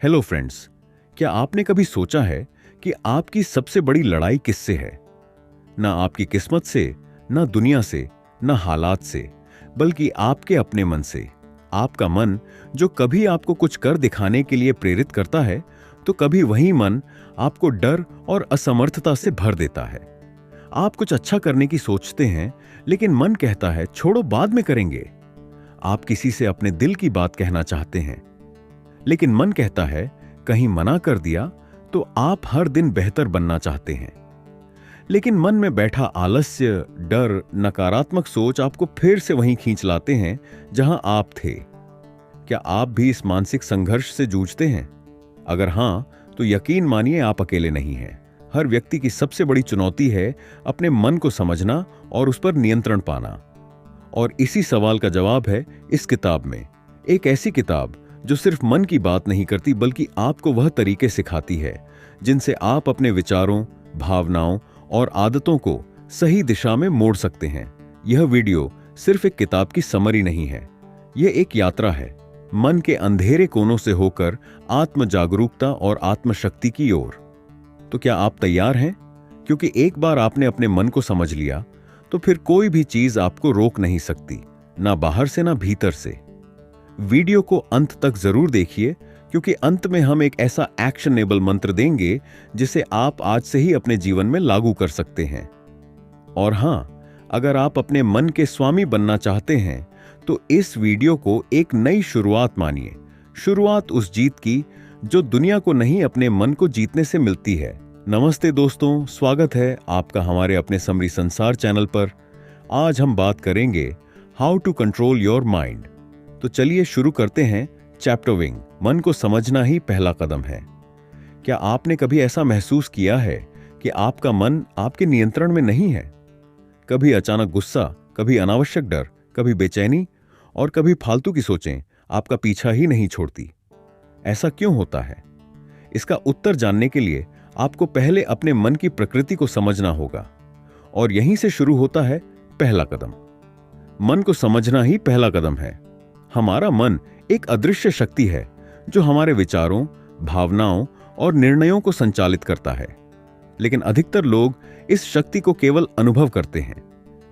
Hello friends, क्या आपने कभी सोचा है कि आपकी सबसे बड़ी लड़ाई किससे है? ना आपकी किस्मत से, ना दुनिया से, ना हालात से, बल्कि आपके अपने मन से। आपका मन जो कभी आपको कुछ कर दिखाने के लिए प्रेरित करता है, तो कभी वही मन आपको डर और असमर्थता से भर देता है। आप कुछ अच्छा करने की सोचते हैं, लेकिन मन कहता है छोड़ो, बाद में करेंगे। आप किसी से अपने दिल की बात कहना चाहते हैं, लेकिन मन कहता है कहीं मना कर दिया तो आप हर दिन बेहतर बनना चाहते हैं। लेकिन मन में बैठा आलस्य, डर, नकारात्मक सोच आपको फिर से वहीं खींच लाते हैं जहां आप थे। क्या आप भी इस मानसिक संघर्ष से जूझते हैं? अगर हां, तो यकीन मानिए आप अकेले नहीं हैं। हर व्यक्ति की सबसे बड़ी चुनौती है अपने मन को समझना और उस पर नियंत्रण पाना। और इसी सवाल का जवाब है इस किताब में। एक ऐसी किताब जो सिर्फ मन की बात नहीं करती, बल्कि आपको वह तरीके सिखाती है जिनसे आप अपने विचारों, भावनाओं और आदतों को सही दिशा में मोड़ सकते हैं। यह वीडियो सिर्फ एक किताब की समरी नहीं है, यह एक यात्रा है मन के अंधेरे कोनों से होकर आत्म जागरूकता और आत्मशक्ति की ओर। तो क्या आप तैयार हैं? क्योंकि एक बार आपने अपने मन को समझ लिया तो फिर कोई भी चीज आपको रोक नहीं सकती, ना बाहर से ना भीतर से। वीडियो को अंत तक जरूर देखिए, क्योंकि अंत में हम एक ऐसा एक्शनेबल मंत्र देंगे जिसे आप आज से ही अपने जीवन में लागू कर सकते हैं। और हां, अगर आप अपने मन के स्वामी बनना चाहते हैं तो इस वीडियो को एक नई शुरुआत मानिए। शुरुआत उस जीत की जो दुनिया को नहीं, अपने मन को जीतने से मिलती है। नमस्ते दोस्तों, स्वागत है आपका हमारे अपने समरी संसार चैनल पर। आज हम बात करेंगे how to control your mind. तो चलिए शुरू करते हैं। चैप्टर विंग, मन को समझना ही पहला कदम है। क्या आपने कभी ऐसा महसूस किया है कि आपका मन आपके नियंत्रण में नहीं है? कभी अचानक गुस्सा, कभी अनावश्यक डर, कभी बेचैनी और कभी फालतू की सोचें आपका पीछा ही नहीं छोड़ती। ऐसा क्यों होता है? इसका उत्तर जानने के लिए आपको पहले अपने मन की प्रकृति को समझना होगा, और यहीं से शुरू होता है पहला कदम। मन को समझना ही पहला कदम है। हमारा मन एक अदृश्य शक्ति है जो हमारे विचारों, भावनाओं और निर्णयों को संचालित करता है। लेकिन अधिकतर लोग इस शक्ति को केवल अनुभव करते हैं,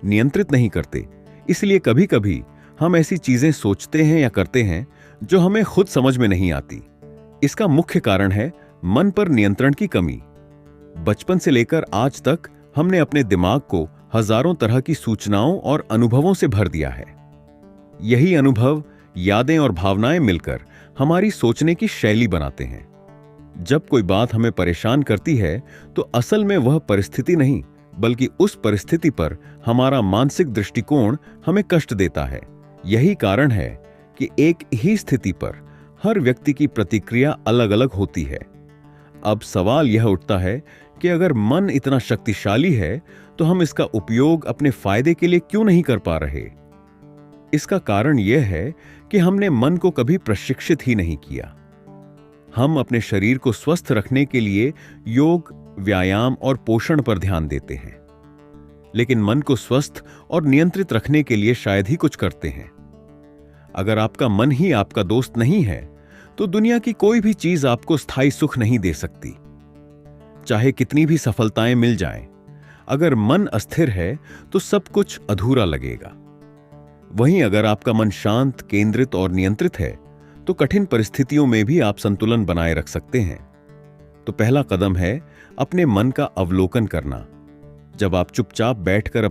नियंत्रित नहीं करते। इसलिए कभी कभी हम ऐसी चीजें सोचते हैं या करते हैं जो हमें खुद समझ में नहीं आती। इसका मुख्य कारण है मन पर नियंत्रण की कमी। बचपन से लेकर आज तक हमने अपने दिमाग को हजारों तरह की सूचनाओं और अनुभवों से भर दिया है। यही अनुभव, यादें और भावनाएं मिलकर हमारी सोचने की शैली बनाते हैं। जब कोई बात हमें परेशान करती है तो असल में वह परिस्थिति नहीं, बल्कि उस परिस्थिति पर हमारा मानसिक दृष्टिकोण हमें कष्ट देता है। यही कारण है कि एक ही स्थिति पर हर व्यक्ति की प्रतिक्रिया अलग अलग होती है। अब सवाल यह उठता है कि अगर मन इतना शक्तिशाली है तो हम इसका उपयोग अपने फायदे के लिए क्यों नहीं कर पा रहे? इसका कारण यह है कि हमने मन को कभी प्रशिक्षित ही नहीं किया। हम अपने शरीर को स्वस्थ रखने के लिए योग, व्यायाम और पोषण पर ध्यान देते हैं, लेकिन मन को स्वस्थ और नियंत्रित रखने के लिए शायद ही कुछ करते हैं। अगर आपका मन ही आपका दोस्त नहीं है तो दुनिया की कोई भी चीज आपको स्थायी सुख नहीं दे सकती, चाहे कितनी भी सफलताएं मिल जाएं। अगर मन अस्थिर है तो सब कुछ अधूरा लगेगा। वहीं अगर आपका मन शांत, केंद्रित और नियंत्रित है तो कठिन परिस्थितियों में भी आप संतुलन बनाए रख सकते हैं। तो पहला कदम है अपने मन का अवलोकन करना। जब आप चुपचाप बैठकर